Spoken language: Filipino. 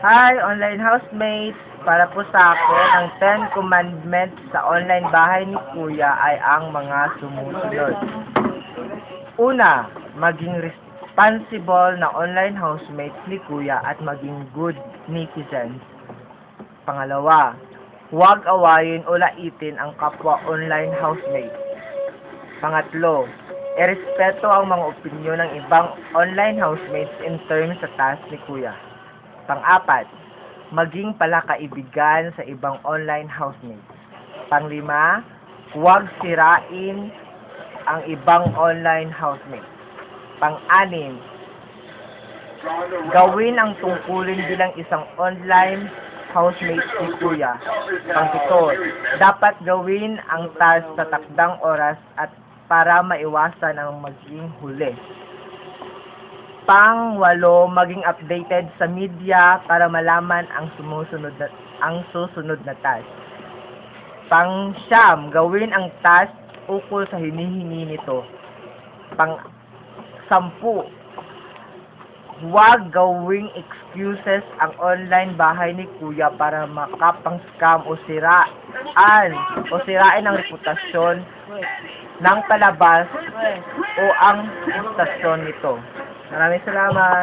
Hi, online housemates! Para po sa akin, ang 10 commandments sa online bahay ni Kuya ay ang mga sumusunod. Una, maging responsible na online housemates ni Kuya at maging good netizens. Pangalawa, huwag awayin o laitin ang kapwa online housemates. Pangatlo, irespeto ang mga opinyon ng ibang online housemates in terms sa task ni Kuya. Pang-apat, maging palakaibigan sa ibang online housemates. Panglima, huwag sirain ang ibang online housemates. Pang-anim, gawin ang tungkulin bilang isang online housemate ni Kuya. Pang-pito, dapat gawin ang task sa takdang oras at para maiwasan ang maging huli. Pang-walo, maging updated sa media para malaman ang susunod na task. Pang-siyam, gawin ang task ukol sa hinihingi nito. Pang-sampu, huwag gawing excuses ang online bahay ni Kuya para makapang-scam o sirain ang reputasyon ng palabas o ang istasyon nito. Maraming salamat!